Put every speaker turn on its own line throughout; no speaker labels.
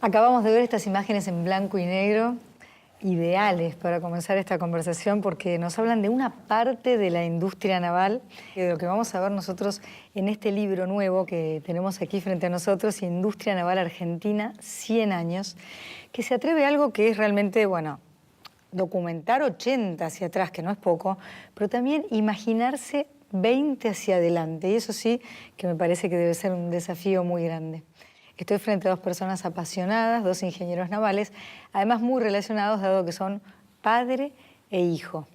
Acabamos de ver estas imágenes en blanco y negro, ideales para comenzar esta conversación porque nos hablan de una parte de la industria naval, de lo que vamos a ver nosotros en este libro nuevo que tenemos aquí frente a nosotros, Industria Naval Argentina, 100 años, que se atreve a algo que es realmente, bueno, documentar 80 hacia atrás, que no es poco, pero también imaginarse 20 hacia adelante, y eso sí que me parece que debe ser un desafío muy grande. Estoy frente a dos personas apasionadas, dos ingenieros navales, además muy relacionados dado que son padre e hijo.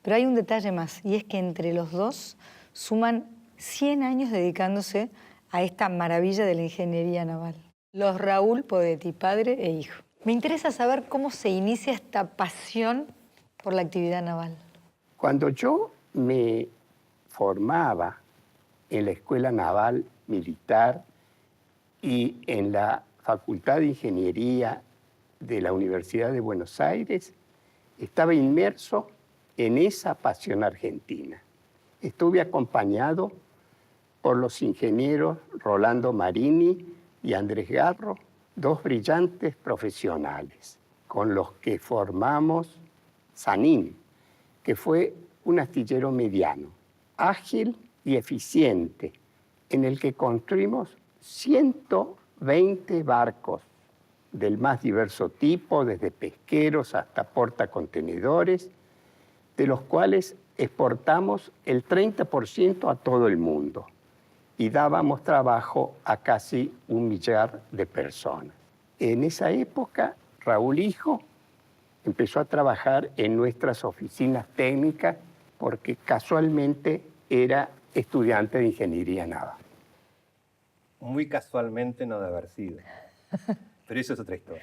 Pero hay un detalle más, y es que entre los dos suman 100 años dedicándose a esta maravilla de la ingeniería naval. Los Raúl Podetti, padre e hijo. Me interesa saber cómo se inicia esta pasión por la actividad naval.
Cuando yo me formaba en la Escuela Naval Militar y en la Facultad de Ingeniería de la Universidad de Buenos Aires, estaba inmerso en esa pasión argentina. Estuve acompañado por los ingenieros Rolando Marini y Andrés Garro, dos brillantes profesionales, con los que formamos Sanín, que fue un astillero mediano, ágil y eficiente, en el que construimos 120 barcos del más diverso tipo, desde pesqueros hasta portacontenedores, de los cuales exportamos el 30% a todo el mundo y dábamos trabajo a casi 1 millar de personas. En esa época, Raúl Hijo empezó a trabajar en nuestras oficinas técnicas porque casualmente era estudiante de ingeniería naval.
Muy casualmente no de haber sido, pero eso es otra historia.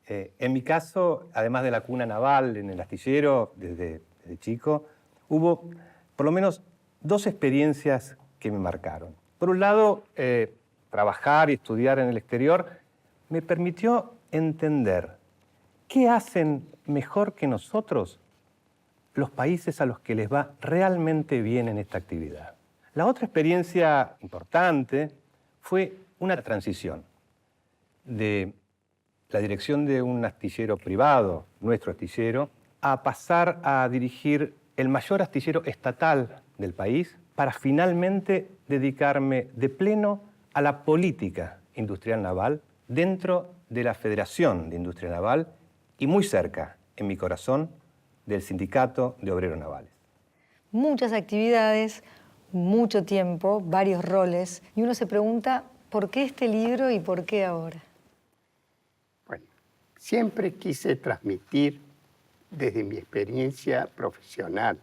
En mi caso, además de la cuna naval en el astillero, desde chico, hubo por lo menos 2 experiencias que me marcaron. Por un lado, trabajar y estudiar en el exterior me permitió entender qué hacen mejor que nosotros los países a los que les va realmente bien en esta actividad. La otra experiencia importante fue una transición de la dirección de un astillero privado, nuestro astillero, a pasar a dirigir el mayor astillero estatal del país para finalmente dedicarme de pleno a la política industrial naval dentro de la Federación de Industria Naval y muy cerca, en mi corazón, del Sindicato de Obreros Navales.
Muchas actividades, mucho tiempo, varios roles, y uno se pregunta ¿por qué este libro y por qué ahora?
Bueno, siempre quise transmitir desde mi experiencia profesional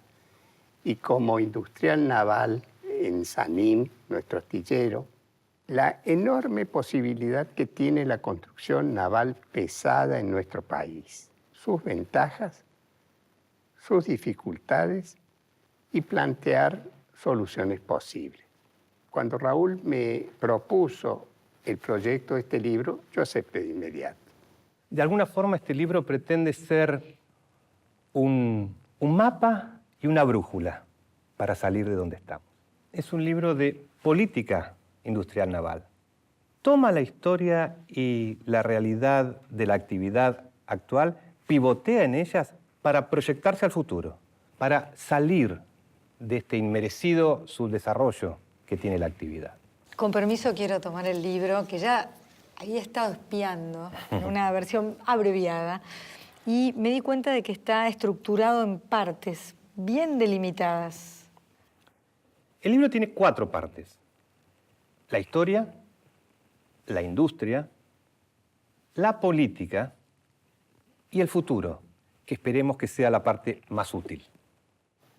y como industrial naval en Sanín, nuestro astillero, la enorme posibilidad que tiene la construcción naval pesada en nuestro país, sus ventajas, sus dificultades y plantear soluciones posibles. Cuando Raúl me propuso el proyecto de este libro, yo acepté de inmediato.
De alguna forma, este libro pretende ser un mapa y una brújula para salir de donde estamos. Es un libro de política industrial naval. Toma la historia y la realidad de la actividad actual, pivotea en ellas para proyectarse al futuro, para salir de este inmerecido subdesarrollo que tiene la actividad.
Con permiso quiero tomar el libro, que ya había estado espiando, en una versión abreviada, y me di cuenta de que está estructurado en partes bien delimitadas.
El libro tiene 4 partes. La historia, la industria, la política y el futuro, que esperemos que sea la parte más útil.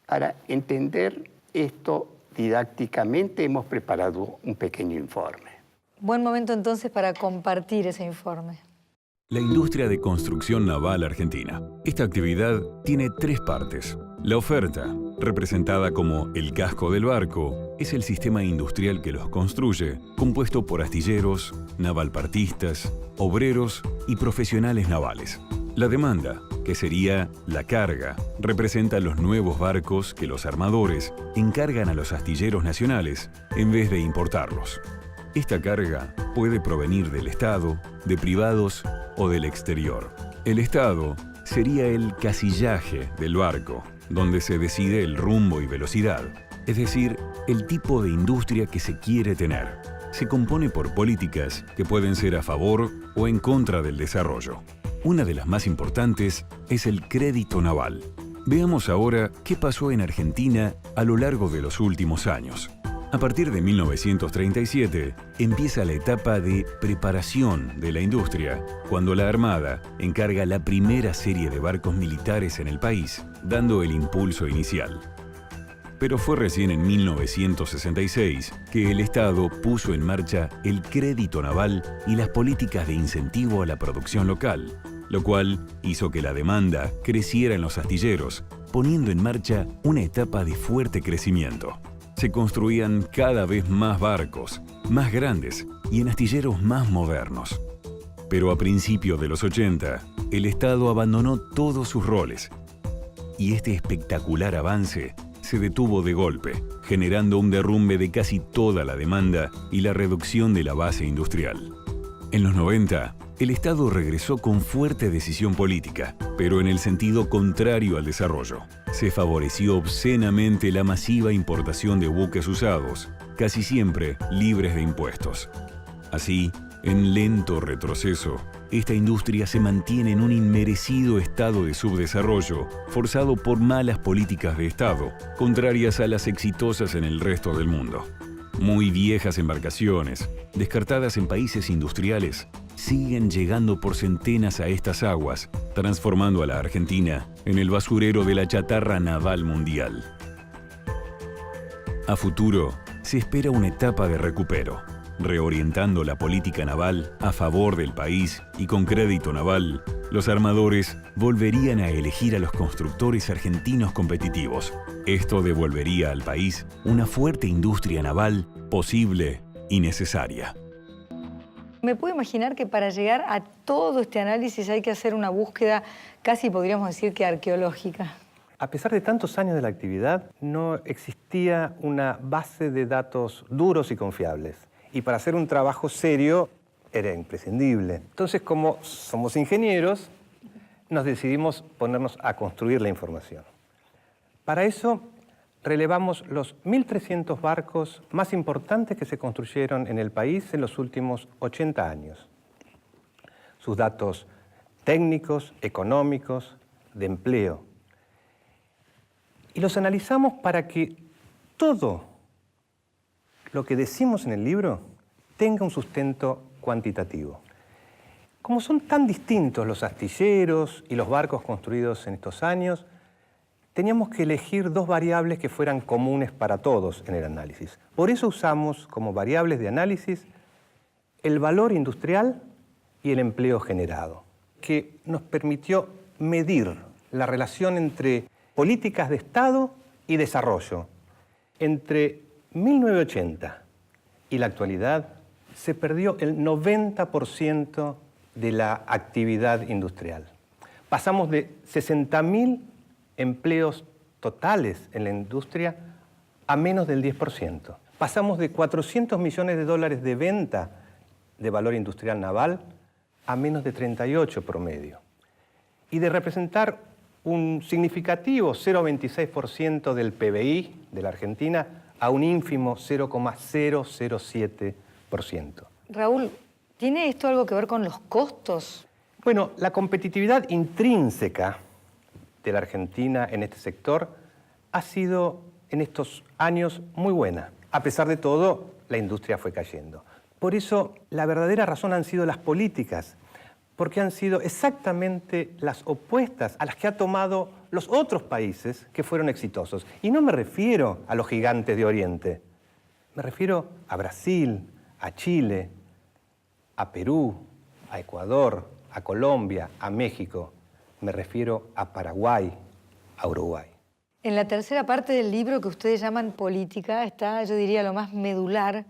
Para entender esto didácticamente hemos preparado un pequeño informe.
Buen momento entonces para compartir ese informe.
La industria de construcción naval argentina. Esta actividad tiene 3 partes. La oferta, representada como el casco del barco, es el sistema industrial que los construye, compuesto por astilleros, navalpartistas, obreros y profesionales navales. La demanda, que sería la carga, representa los nuevos barcos que los armadores encargan a los astilleros nacionales en vez de importarlos. Esta carga puede provenir del Estado, de privados o del exterior. El Estado sería el casillaje del barco, donde se decide el rumbo y velocidad, es decir, el tipo de industria que se quiere tener. Se compone por políticas que pueden ser a favor o en contra del desarrollo. Una de las más importantes es el crédito naval. Veamos ahora qué pasó en Argentina a lo largo de los últimos años. A partir de 1937 empieza la etapa de preparación de la industria, cuando la Armada encarga la primera serie de barcos militares en el país, dando el impulso inicial. Pero fue recién en 1966 que el Estado puso en marcha el crédito naval y las políticas de incentivo a la producción local, lo cual hizo que la demanda creciera en los astilleros, poniendo en marcha una etapa de fuerte crecimiento. Se construían cada vez más barcos, más grandes y en astilleros más modernos. Pero a principios de los 80, el Estado abandonó todos sus roles y este espectacular avance se detuvo de golpe, generando un derrumbe de casi toda la demanda y la reducción de la base industrial. En los 90, el Estado regresó con fuerte decisión política, pero en el sentido contrario al desarrollo. Se favoreció obscenamente la masiva importación de buques usados, casi siempre libres de impuestos. Así, en lento retroceso, esta industria se mantiene en un inmerecido estado de subdesarrollo, forzado por malas políticas de Estado, contrarias a las exitosas en el resto del mundo. Muy viejas embarcaciones, descartadas en países industriales, siguen llegando por centenas a estas aguas, transformando a la Argentina en el basurero de la chatarra naval mundial. A futuro, se espera una etapa de recupero, reorientando la política naval a favor del país y con crédito naval, los armadores volverían a elegir a los constructores argentinos competitivos. Esto devolvería al país una fuerte industria naval posible y necesaria.
Me puedo imaginar que para llegar a todo este análisis hay que hacer una búsqueda casi podríamos decir que arqueológica.
A pesar de tantos años de la actividad, no existía una base de datos duros y confiables. Y para hacer un trabajo serio era imprescindible. Entonces, como somos ingenieros, nos decidimos ponernos a construir la información. Para eso, relevamos los 1.300 barcos más importantes que se construyeron en el país en los últimos 80 años. Sus datos técnicos, económicos, de empleo. Y los analizamos para que todo lo que decimos en el libro tenga un sustento cuantitativo. Como son tan distintos los astilleros y los barcos construidos en estos años, teníamos que elegir dos variables que fueran comunes para todos en el análisis. Por eso usamos como variables de análisis el valor industrial y el empleo generado, que nos permitió medir la relación entre políticas de Estado y desarrollo. Entre 1980 y la actualidad se perdió el 90% de la actividad industrial. Pasamos de 60.000 empleos totales en la industria a menos del 10%. Pasamos de 400 millones de dólares de venta de valor industrial naval a menos de 38 promedio. Y de representar un significativo 0,26% del PBI de la Argentina a un ínfimo 0,007%.
Raúl, ¿tiene esto algo que ver con los costos?
Bueno, la competitividad intrínseca de la Argentina en este sector ha sido en estos años muy buena. A pesar de todo, la industria fue cayendo. Por eso, la verdadera razón han sido las políticas, porque han sido exactamente las opuestas a las que ha tomado los otros países que fueron exitosos. Y no me refiero a los gigantes de Oriente, me refiero a Brasil, a Chile, a Perú, a Ecuador, a Colombia, a México. Me refiero a Paraguay, a Uruguay.
En la tercera parte del libro que ustedes llaman política está, yo diría, lo más medular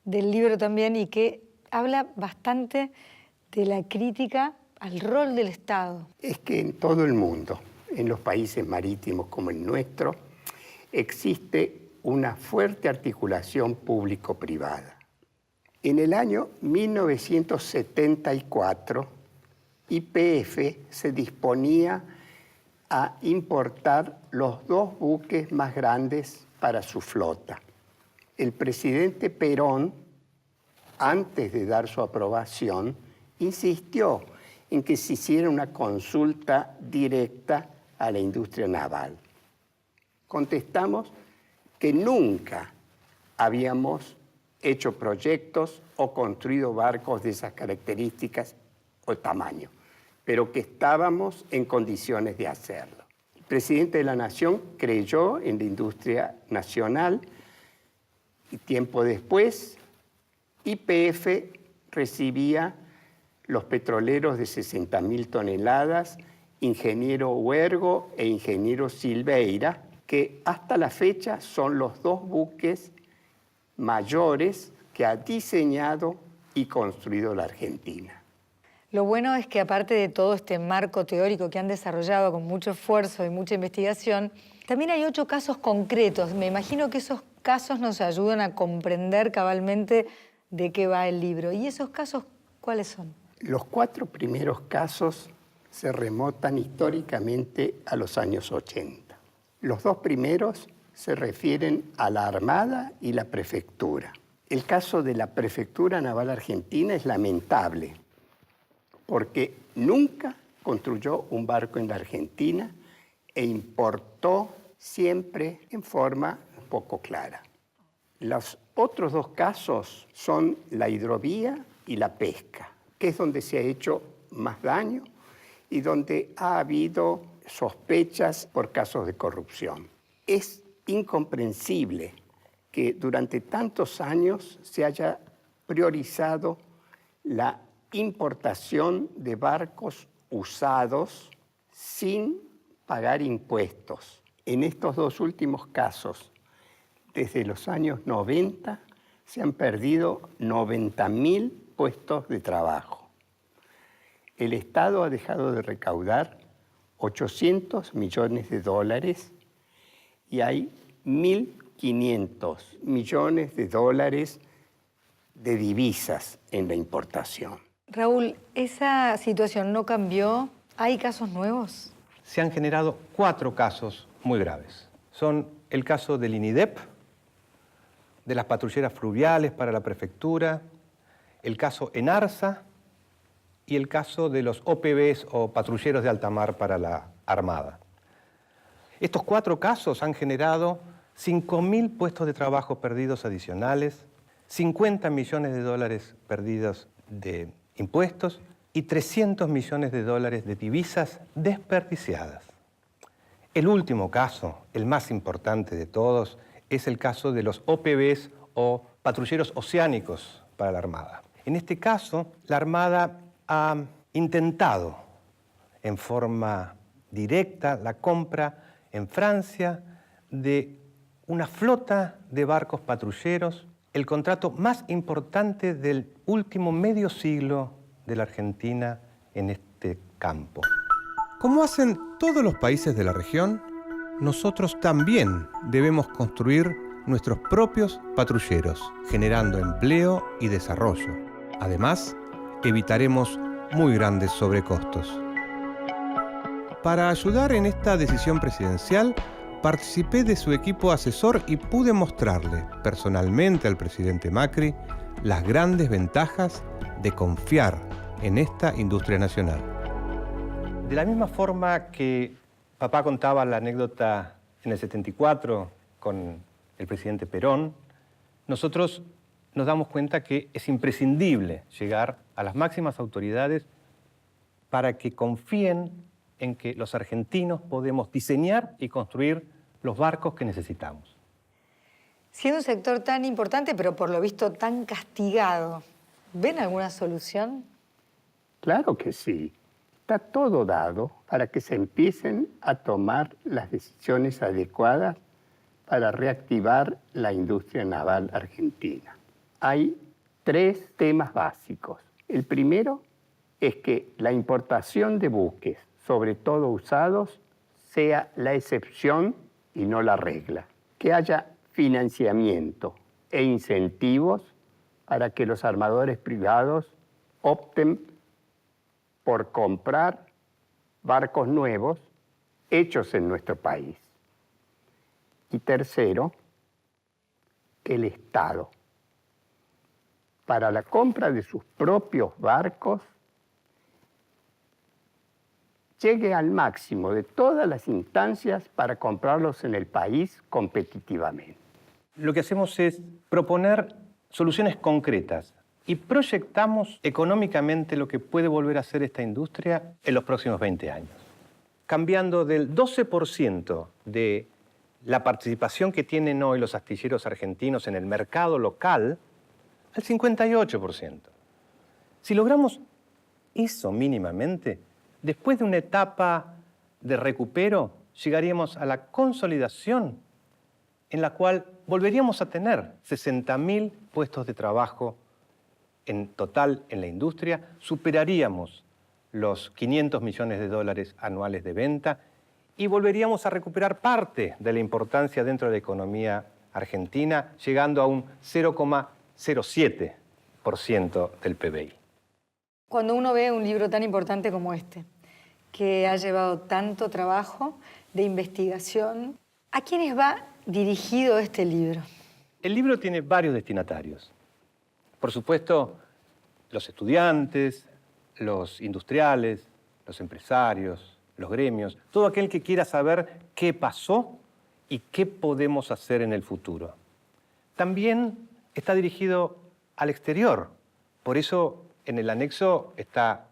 del libro también y que habla bastante de la crítica al rol del Estado.
Es que en todo el mundo, en los países marítimos como el nuestro, existe una fuerte articulación público-privada. En el año 1974, YPF se disponía a importar los 2 buques más grandes para su flota. El presidente Perón, antes de dar su aprobación, insistió en que se hiciera una consulta directa a la industria naval. Contestamos que nunca habíamos hecho proyectos o construido barcos de esas características o tamaño, pero que estábamos en condiciones de hacerlo. El presidente de la Nación creyó en la industria nacional y tiempo después YPF recibía los petroleros de 60.000 toneladas, Ingeniero Huergo e Ingeniero Silveira, que hasta la fecha son los 2 buques mayores que ha diseñado y construido la Argentina.
Lo bueno es que aparte de todo este marco teórico que han desarrollado con mucho esfuerzo y mucha investigación, también hay 8 casos concretos. Me imagino que esos casos nos ayudan a comprender cabalmente de qué va el libro. ¿Y esos casos cuáles son?
Los 4 primeros casos se remontan históricamente a los años 80. Los 2 primeros se refieren a la Armada y la Prefectura. El caso de la Prefectura Naval Argentina es lamentable, porque nunca construyó un barco en la Argentina e importó siempre en forma poco clara. Los otros 2 casos son la hidrovía y la pesca, que es donde se ha hecho más daño y donde ha habido sospechas por casos de corrupción. Es incomprensible que durante tantos años se haya priorizado la importación de barcos usados sin pagar impuestos. En estos 2 últimos casos, desde los años 90, se han perdido 90.000 puestos de trabajo. El Estado ha dejado de recaudar 800 millones de dólares y hay 1.500 millones de dólares de divisas en la importación.
Raúl, ¿esa situación no cambió? ¿Hay casos nuevos?
Se han generado 4 casos muy graves. Son el caso del INIDEP, de las patrulleras fluviales para la prefectura, el caso ENARSA y el caso de los OPVs o patrulleros de alta mar para la Armada. Estos 4 casos han generado 5.000 puestos de trabajo perdidos adicionales, 50 millones de dólares perdidos de impuestos y 300 millones de dólares de divisas desperdiciadas. El último caso, el más importante de todos, es el caso de los OPVs o patrulleros oceánicos para la Armada. En este caso, la Armada ha intentado en forma directa la compra en Francia de una flota de barcos patrulleros, el contrato más importante del último medio siglo de la Argentina en este campo.
Como hacen todos los países de la región, nosotros también debemos construir nuestros propios patrulleros, generando empleo y desarrollo. Además, evitaremos muy grandes sobrecostos. Para ayudar en esta decisión presidencial, participé de su equipo asesor y pude mostrarle personalmente al presidente Macri las grandes ventajas de confiar en esta industria nacional.
De la misma forma que papá contaba la anécdota en el 74 con el presidente Perón, nosotros nos damos cuenta que es imprescindible llegar a las máximas autoridades para que confíen en que los argentinos podemos diseñar y construir los barcos que necesitamos.
Siendo un sector tan importante, pero por lo visto tan castigado, ¿ven alguna solución?
Claro que sí. Está todo dado para que se empiecen a tomar las decisiones adecuadas para reactivar la industria naval argentina. Hay 3 temas básicos. El primero es que la importación de buques, sobre todo usados, sea la excepción y no la regla. Que haya financiamiento e incentivos para que los armadores privados opten por comprar barcos nuevos hechos en nuestro país. Y tercero, que el Estado, para la compra de sus propios barcos, llegue al máximo de todas las instancias para comprarlos en el país competitivamente.
Lo que hacemos es proponer soluciones concretas y proyectamos económicamente lo que puede volver a ser esta industria en los próximos 20 años. Cambiando del 12% de la participación que tienen hoy los astilleros argentinos en el mercado local al 58%. Si logramos eso mínimamente, después de una etapa de recupero, llegaríamos a la consolidación en la cual volveríamos a tener 60.000 puestos de trabajo en total en la industria, superaríamos los 500 millones de dólares anuales de venta y volveríamos a recuperar parte de la importancia dentro de la economía argentina, llegando a un 0,07% del PBI.
Cuando uno ve un libro tan importante como este, que ha llevado tanto trabajo de investigación, ¿a quiénes va dirigido este libro?
El libro tiene varios destinatarios. Por supuesto, los estudiantes, los industriales, los empresarios, los gremios, todo aquel que quiera saber qué pasó y qué podemos hacer en el futuro. También está dirigido al exterior. Por eso, en el anexo está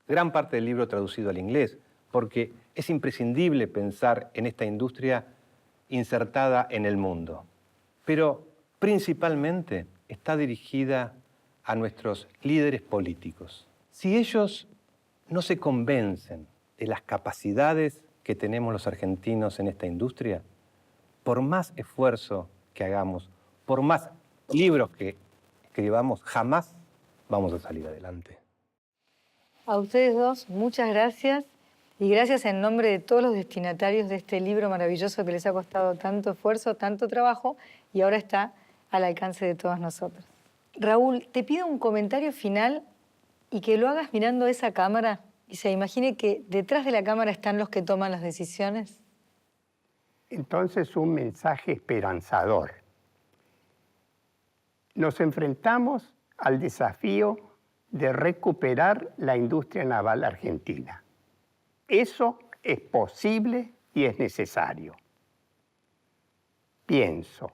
gran parte del libro traducido al inglés, porque es imprescindible pensar en esta industria insertada en el mundo. Pero principalmente está dirigida a nuestros líderes políticos. Si ellos no se convencen de las capacidades que tenemos los argentinos en esta industria, por más esfuerzo que hagamos, por más libros que escribamos, jamás vamos a salir adelante.
A ustedes dos, muchas gracias. Y gracias en nombre de todos los destinatarios de este libro maravilloso que les ha costado tanto esfuerzo, tanto trabajo y ahora está al alcance de todos nosotros. Raúl, te pido un comentario final y que lo hagas mirando esa cámara y se imagine que detrás de la cámara están los que toman las decisiones.
Entonces, un mensaje esperanzador. Nos enfrentamos al desafío de recuperar la industria naval argentina. Eso es posible y es necesario. Pienso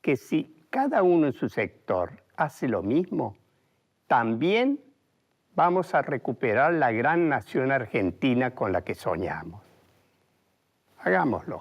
que si cada uno en su sector hace lo mismo, también vamos a recuperar la gran nación argentina con la que soñamos. Hagámoslo.